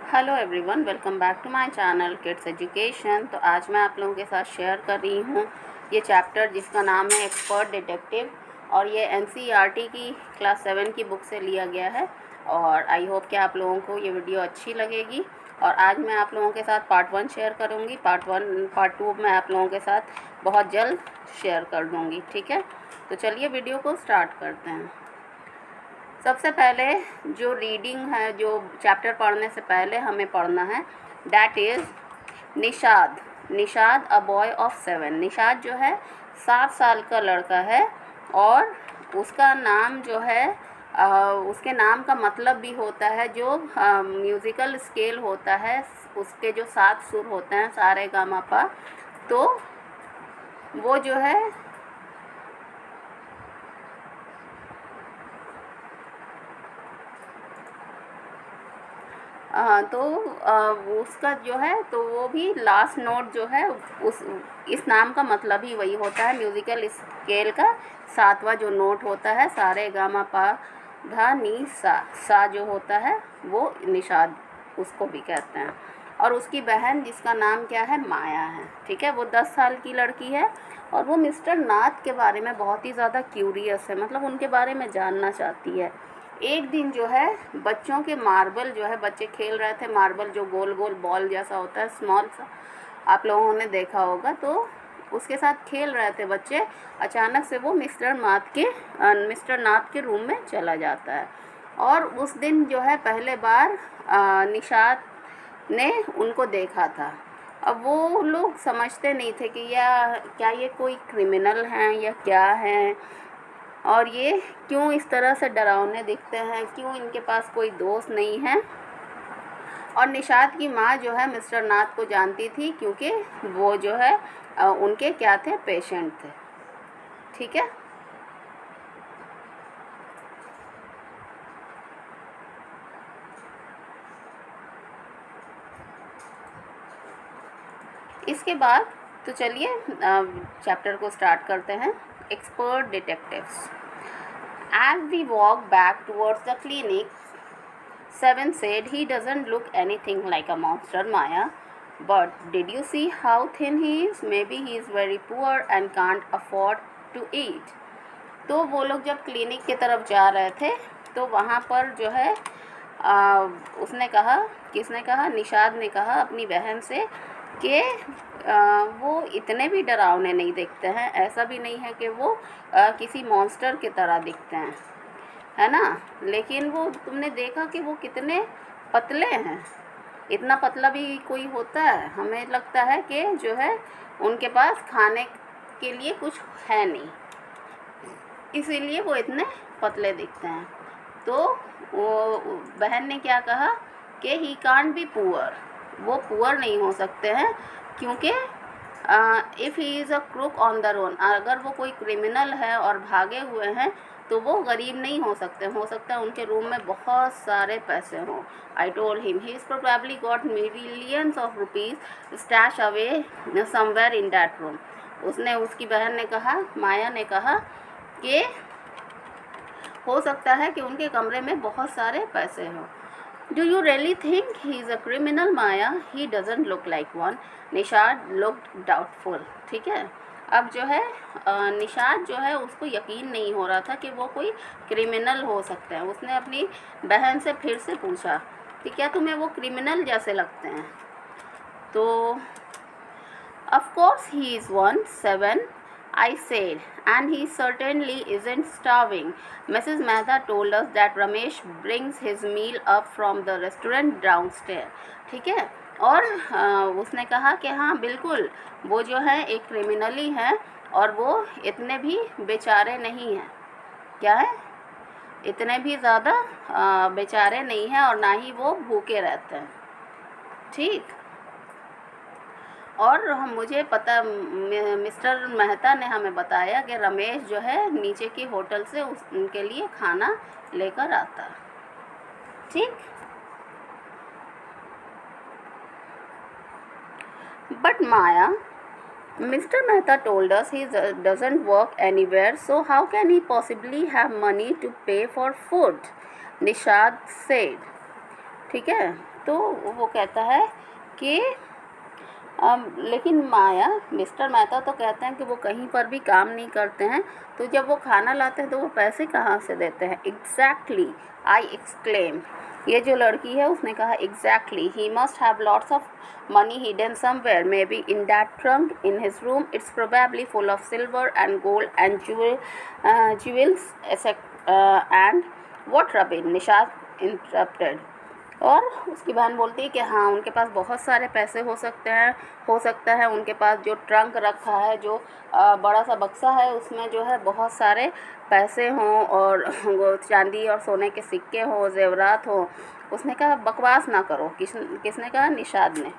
Hello everyone, welcome back to my channel kids education. तो आज मैं आप लोगों के साथ शेयर कर रही हूँ ये चैप्टर जिसका नाम है एक्सपर्ट डिटेक्टिव, और ये एनसीईआरटी की क्लास 7 की बुक से लिया गया है। और आई होप कि आप लोगों को ये वीडियो अच्छी लगेगी। और आज मैं आप लोगों के साथ पार्ट 1 शेयर करूँगी। पार्ट 2 मैं आप लोगों के साथ बहुत जल्द शेयर कर दूँगी। ठीक है, तो चलिए वीडियो को स्टार्ट करते हैं। सबसे पहले जो रीडिंग है, जो चैप्टर पढ़ने से पहले हमें पढ़ना है, that is Nishad. Nishad a boy of 7। Nishad जो है 7 साल का लड़का है, और उसका नाम जो है उसके नाम का मतलब भी होता है, जो म्यूज़िकल स्केल होता है उसके जो 7 सुर होते हैं, सा रे गा मा पा, तो वो जो है तो उसका जो है, तो वो भी लास्ट नोट जो है उस इस नाम का मतलब ही वही होता है। म्यूज़िकल स्केल का 7वां जो नोट होता है, सा रे गा मा पा धा नी सा, सा जो होता है वो निषाद उसको भी कहते हैं। और उसकी बहन जिसका नाम क्या है, माया है। ठीक है, वो 10 साल की लड़की है, और वो मिस्टर नाथ के बारे में बहुत ही ज़्यादा क्यूरियस है, मतलब उनके बारे में जानना चाहती है। एक दिन जो है बच्चों के मार्बल जो है, बच्चे खेल रहे थे मार्बल, जो गोल गोल बॉल जैसा होता है, स्मॉल सा, आप लोगों ने देखा होगा, तो उसके साथ खेल रहे थे बच्चे। अचानक से वो मिस्टर नाथ के रूम में चला जाता है। और उस दिन जो है पहले बार निशात ने उनको देखा था। अब वो लोग समझते नहीं थे कि क्या ये कोई क्रिमिनल हैं या क्या हैं, और ये क्यों इस तरह से डरावने दिखते हैं, क्यों इनके पास कोई दोस्त नहीं है। और निशात की माँ जो है मिस्टर नाथ को जानती थी, क्योंकि वो जो है उनके क्या थे, पेशेंट थे। ठीक है, इसके बाद तो चलिए चैप्टर को स्टार्ट करते हैं। Expert detectives. As we walk back towards the clinic, 7 said, he doesn't look anything like a monster, Maya. But did you see how thin he is? Maybe he is very poor and can't afford to eat. तो वो लोग जब clinic की तरफ जा रहे थे, तो वहाँ पर जो है उसने कहा, किसने कहा, निशाद ने कहा अपनी बहन से कि वो इतने भी डरावने नहीं दिखते हैं, ऐसा भी नहीं है कि वो किसी मॉन्स्टर की तरह दिखते हैं, है ना। लेकिन वो तुमने देखा कि वो कितने पतले हैं। इतना पतला भी कोई होता है? हमें लगता है कि जो है उनके पास खाने के लिए कुछ है नहीं, इसीलिए वो इतने पतले दिखते हैं। तो वो बहन ने क्या कहा कि ही कांट बी पुअर, वो पुअर नहीं हो सकते हैं, क्योंकि if he is a crook on the run, अगर वो कोई क्रिमिनल है और भागे हुए हैं तो वो गरीब नहीं हो सकते। हो सकता है उनके रूम में बहुत सारे पैसे हों। आई told him he is probably got millions of rupees stash away somewhere in that room. उसने, उसकी बहन ने कहा, माया ने कहा कि हो सकता है कि उनके कमरे में बहुत सारे पैसे हों। Do you really think he is a criminal, Maya? He doesn't look like one. Nishad looked doubtful. ठीक है, अब जो है निशाद जो है उसको यकीन नहीं हो रहा था कि वो कोई क्रिमिनल हो सकते हैं। उसने अपनी बहन से फिर से पूछा कि क्या तुम्हें वो क्रिमिनल जैसे लगते हैं? तो of course he is one, 7, I said, and he certainly isn't starving. Mrs. Mehta told us that Ramesh brings his meal up from the restaurant downstairs. ठीक है, और उसने कहा कि हाँ बिल्कुल, वो जो है एक क्रिमिनल ही है, और वो इतने भी बेचारे नहीं हैं। क्या है? इतने भी ज़्यादा बेचारे नहीं हैं, और ना ही वो भूखे रहते हैं। ठीक, और मुझे पता, मिस्टर मेहता ने हमें बताया कि रमेश जो है नीचे की होटल से उनके लिए खाना लेकर आता। ठीक, but Maya, Mr Mehta told us he doesn't work anywhere, so how can he possibly have money to pay for food, Nishad said. ठीक है, तो वो कहता है कि लेकिन माया मिस्टर मेहता तो कहते हैं कि वो कहीं पर भी काम नहीं करते हैं, तो जब वो खाना लाते हैं तो वो पैसे कहाँ से देते हैं? एग्जैक्टली, आई एक्सक्लेम। ये जो लड़की है उसने कहा exactly, he must have lots of money hidden somewhere, maybe in that trunk in his room. It's probably full of silver and gold and jewels, and what Rabin, Nishad interrupted. और उसकी बहन बोलती है कि हाँ, उनके पास बहुत सारे पैसे हो सकते हैं, हो सकता है उनके पास जो ट्रंक रखा है, जो बड़ा सा बक्सा है, उसमें जो है बहुत सारे पैसे हों और वो चांदी और सोने के सिक्के हों, जेवरात हों। उसने कहा बकवास ना करो। किसने कहा? निषाद ने।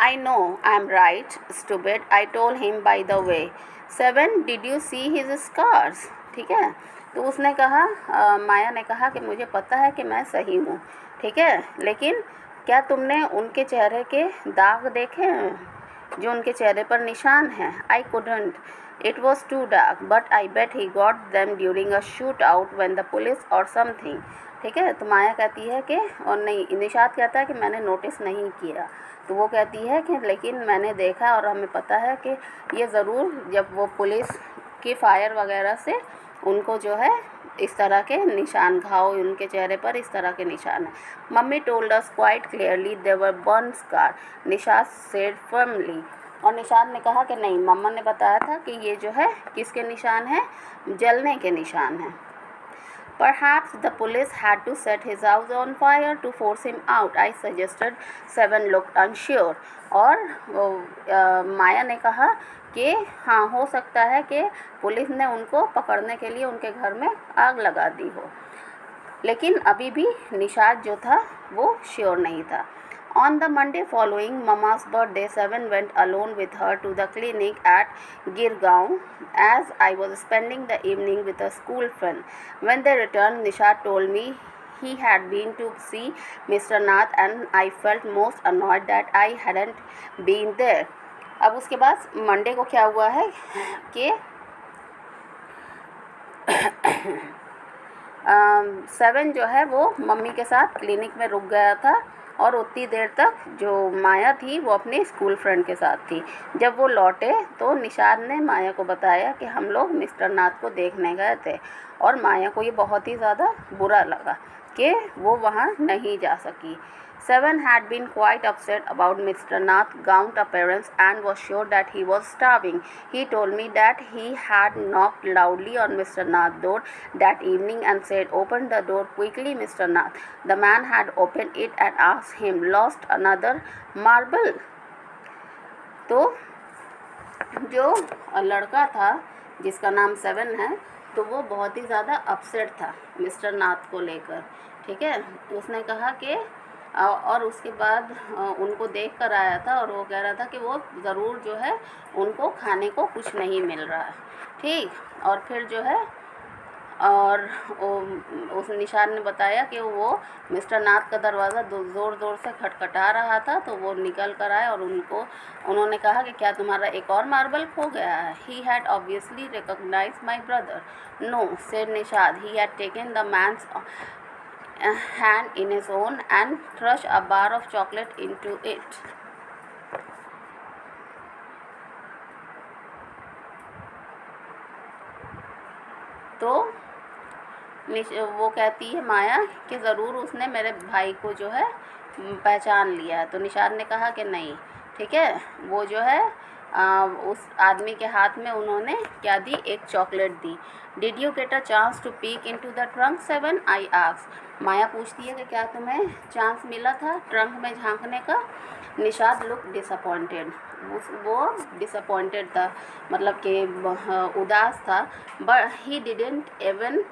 I know I'm right, stupid, I told him by the way. 7, did you see his scars? ठीक है, तो उसने कहा माया ने कहा कि मुझे पता है कि मैं सही हूँ, ठीक है, लेकिन क्या तुमने उनके चेहरे के दाग देखे हैं, जो उनके चेहरे पर निशान हैं? I couldn't. It was too dark, but I bet he got them during a shootout when the police or something. ठीक है, तो माया कहती है कि, और नहीं, निषाद कहता है कि मैंने नोटिस नहीं किया। तो वो कहती है कि लेकिन मैंने देखा और हमें पता है कि ये ज़रूर जब वो पुलिस की फायर वगैरह से उनको जो है इस तरह के निशान, घाव उनके चेहरे पर इस तरह के निशान हैं। Mummy told us quite clearly they were burn scar, Nishad said firmly. और निषाद ने कहा कि नहीं, मम्मा ने बताया था कि ये जो है किसके निशान हैं? जलने के निशान हैं। Perhaps the police had to set his house on fire to force him out, I suggested. 7 looked unsure. और माया ने कहा कि हाँ, हो सकता है कि पुलिस ने उनको पकड़ने के लिए उनके घर में आग लगा दी हो, लेकिन अभी भी निषाद जो था वो श्योर नहीं था। On the Monday following Mama's birthday, 7 went alone with her to the clinic at Girgaon, as I was spending the evening with a school friend. When they returned, Nishad told me he had been to see Mr. Nath, and I felt most annoyed that I hadn't been there. अब उसके बाद Monday को क्या हुआ है कि 7 जो है वो मम्मी के साथ क्लिनिक में रुक गया था, और उतनी देर तक जो माया थी वो अपने स्कूल फ्रेंड के साथ थी। जब वो लौटे तो निषाद ने माया को बताया कि हम लोग मिस्टर नाथ को देखने गए थे, और माया को ये बहुत ही ज़्यादा बुरा लगा कि वो वहाँ नहीं जा सकी। 7 had been quite upset about Mr. Nath's gaunt appearance and was sure that he was starving. He told me that he had knocked loudly on Mr. Nath's door that evening and said, "Open the door quickly, Mr. Nath." The man had opened it and asked him, "Lost another marble?" तो जो लड़का था जिसका नाम 7 है, तो वो बहुत ही ज़्यादा अपसेट था मिस्टर नाथ को लेकर, ठीक है। उसने कहा कि और उसके बाद उनको देख कर आया था, और वो कह रहा था कि वो ज़रूर जो है उनको खाने को कुछ नहीं मिल रहा है, ठीक। और फिर जो है, और उस निशान ने बताया कि वो मिस्टर नाथ का दरवाज़ा ज़ोर ज़ोर से खटखटा रहा था, तो वो निकल कर आए और उन्होंने कहा कि क्या तुम्हारा एक और मार्बल खो गया है? He had obviously recognize my brother. No, said Nishad, he had taken the man's hand in his own and thrust a bar of chocolate into it. तो वो कहती है माया कि ज़रूर उसने मेरे भाई को जो है पहचान लिया। तो निषाद ने कहा कि नहीं, ठीक है, वो जो है उस आदमी के हाथ में उन्होंने क्या दी? एक चॉकलेट दी। Did you get a chance to peek into the trunk 7? I asked. Maya पूछती है कि क्या तुम्हें चांस मिला था ट्रंक में झांकने का? निषाद लुक डिसअपॉइंटेड, वो डिसअपॉइंटेड था, मतलब कि उदास था। But he didn't even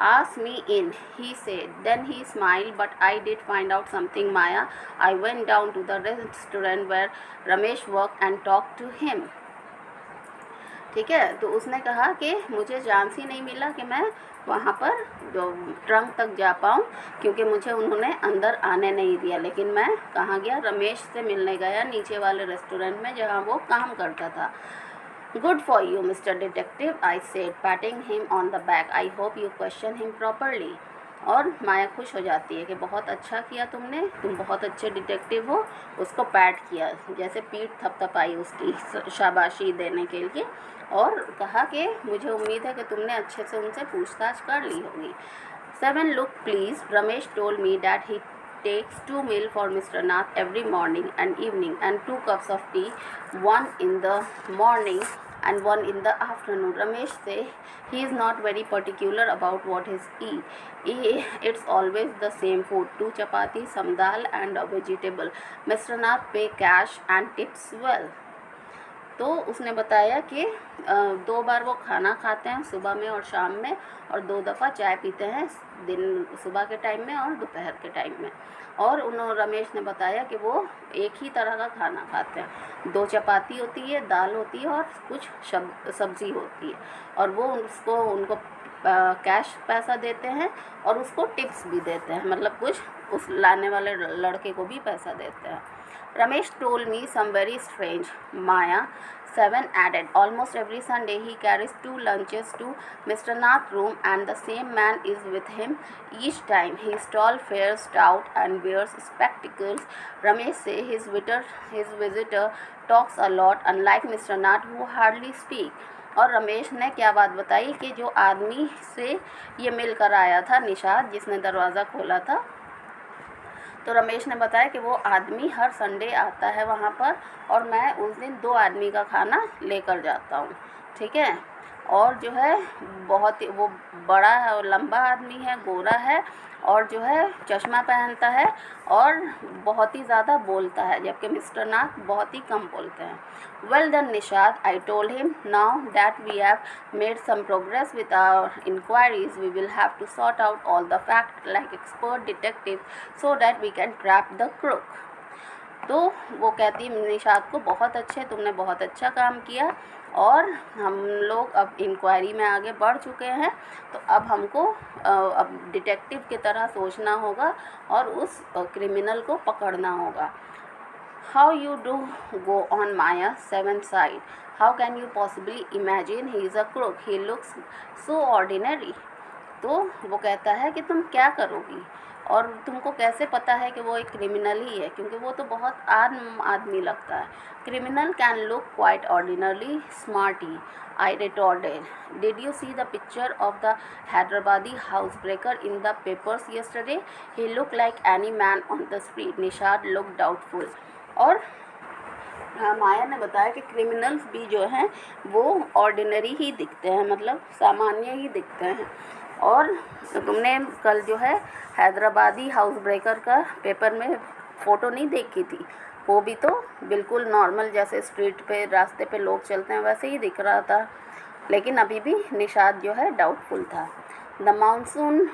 ask me in, he said. Then he smiled, but I did find out something, Maya. I went down to the restaurant where Ramesh worked and talked to him. ठीक है, तो उसने कहा कि मुझे chance ही नहीं मिला कि मैं वहाँ पर ट्रंक तक जा पाऊँ, क्योंकि मुझे उन्होंने अंदर आने नहीं दिया। लेकिन मैं कहाँ गया? रमेश से मिलने गया, नीचे वाले रेस्टोरेंट में जहाँ वो काम करता था। Good for you, Mr. Detective, I said, patting him on the back. I hope you question him properly. और माया खुश हो जाती है कि बहुत अच्छा किया तुमने, तुम बहुत अच्छे डिटेक्टिव हो। उसको पैट किया, जैसे पीठ थपथपाई उसकी शाबाशी देने के लिए, और कहा कि मुझे उम्मीद है कि तुमने अच्छे से उनसे पूछताछ कर ली होगी। 7 Look please, Ramesh told me that he takes 2 meals for Mr. Nath every morning and evening and 2 cups of tea, one in the morning and one in the afternoon. Ramesh say he is not very particular about what he eat. It's always the same food, 2 chapati, some dal and a vegetable. Mr. Nath pay cash and tips well. तो उसने बताया कि 2 बार वो खाना खाते हैं सुबह में और शाम में, और 2 दफ़ा चाय पीते हैं, दिन सुबह के टाइम में और दोपहर के टाइम में। और रमेश ने बताया कि वो एक ही तरह का खाना खाते हैं, 2 चपाती होती है, दाल होती है और कुछ सब्ज़ी होती है, और वो उनको कैश पैसा देते हैं और उसको टिप्स भी देते हैं, मतलब कुछ उस लाने वाले लड़के को भी पैसा देते हैं। Ramesh told me some very strange. Maya 7 added, almost every Sunday he carries 2 lunches to Mr. Nath's room and the same man is with him each time. He is tall, fair, stout and wears spectacles. Ramesh says his visitor talks a lot, unlike Mr. Nath who hardly speaks. और रमेश ने क्या बात बताई कि जो आदमी से ये मिलकर आया था, निषाद, जिसने दरवाज़ा खोला था, तो रमेश ने बताया कि वो आदमी हर संडे आता है वहाँ पर, और मैं उस दिन 2 आदमी का खाना लेकर जाता हूँ, ठीक है। और जो है बहुत ही वो बड़ा है और लंबा आदमी है, गोरा है, और जो है चश्मा पहनता है और बहुत ही ज़्यादा बोलता है, जबकि मिस्टर नाथ बहुत ही कम बोलते हैं। Well done Nishad, I told him, now that we have made some progress with our inquiries we will have to sort out all the fact like expert detective so that we can trap the crook. तो वो कहती निषाद को, बहुत अच्छे, तुमने बहुत अच्छा काम किया, और हम लोग अब इंक्वायरी में आगे बढ़ चुके हैं, तो अब हमको अब डिटेक्टिव की तरह सोचना होगा और उस क्रिमिनल को पकड़ना होगा। How you do go on Maya 7 side, how can you possibly imagine he is a crook, he looks so ordinary. तो वो कहता है कि तुम क्या करोगी, और तुमको कैसे पता है कि वो एक क्रिमिनल ही है, क्योंकि वो तो बहुत आम आदमी लगता है। Criminal can look quite ordinarily smarty, I retorted. Did you see the picture of the Hyderabadi house breaker in the papers yesterday, he look like any man on the street. Nishad look doubtful. और माया ने बताया कि criminals भी जो हैं वो ordinary ही दिखते हैं, मतलब सामान्य ही दिखते हैं। और तुमने कल जो है हैदराबादी हाउस ब्रेकर का पेपर में फ़ोटो नहीं देखी थी, वो भी तो बिल्कुल नॉर्मल, जैसे स्ट्रीट पे रास्ते पे लोग चलते हैं वैसे ही दिख रहा था, लेकिन अभी भी निषाद जो है डाउटफुल था। The monsoon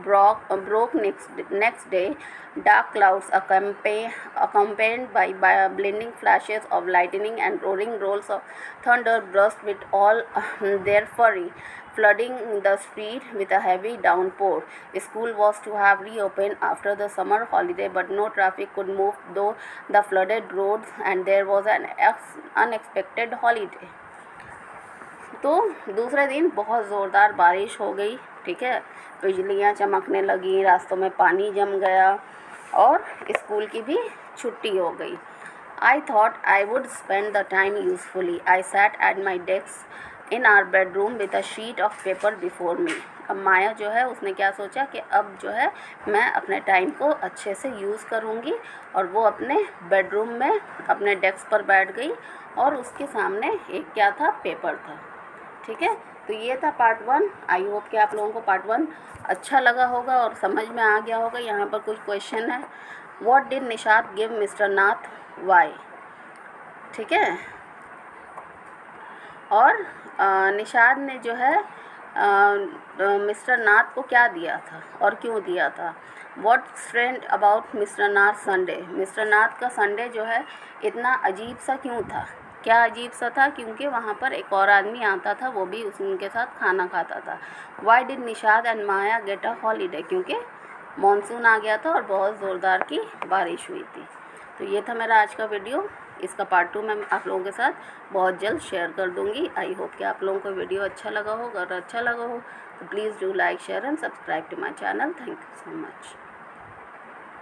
broke next day. Dark clouds accompanied by blinding flashes of lightning and roaring rolls of thunder burst with all their fury, flooding the street with a heavy downpour. School was to have reopened after the summer holiday, but no traffic could move though the flooded roads, and there was an unexpected holiday. तो दूसरे दिन बहुत ज़ोरदार बारिश हो गई, ठीक है, बिजलियाँ चमकने लगी, रास्तों में पानी जम गया और स्कूल की भी छुट्टी हो गई। I thought I would spend the time usefully, I sat at my desk in our bedroom with a sheet of paper before me. अब माया जो है उसने क्या सोचा कि अब जो है मैं अपने टाइम को अच्छे से यूज़ करूँगी, और वो अपने बेडरूम में अपने डेस्क पर बैठ गई और उसके सामने एक क्या था, पेपर था, ठीक है। तो ये था पार्ट 1। आई होप कि आप लोगों को पार्ट 1 अच्छा लगा होगा और समझ में आ गया होगा। यहाँ पर कुछ क्वेश्चन है। What did Nishad give Mr Nath, why, ठीक है। और निषाद ने जो है मिस्टर नाथ को क्या दिया था और क्यों दिया था। What strange about mister Nath Sunday, mister Nath का संडे जो है इतना अजीब सा क्यों था, क्या अजीब सा था, क्योंकि वहाँ पर एक और आदमी आता था, वो भी उनके साथ खाना खाता था। Why did Nishad and Maya get a holiday, क्योंकि मानसून आ गया था और बहुत ज़ोरदार की बारिश हुई थी। तो ये था मेरा आज का वीडियो। इसका पार्ट 2 मैं आप लोगों के साथ बहुत जल्द शेयर कर दूँगी। आई होप कि आप लोगों को वीडियो अच्छा लगा हो। अगर अच्छा लगा हो तो please do like, share and subscribe to my channel. Thank you so much.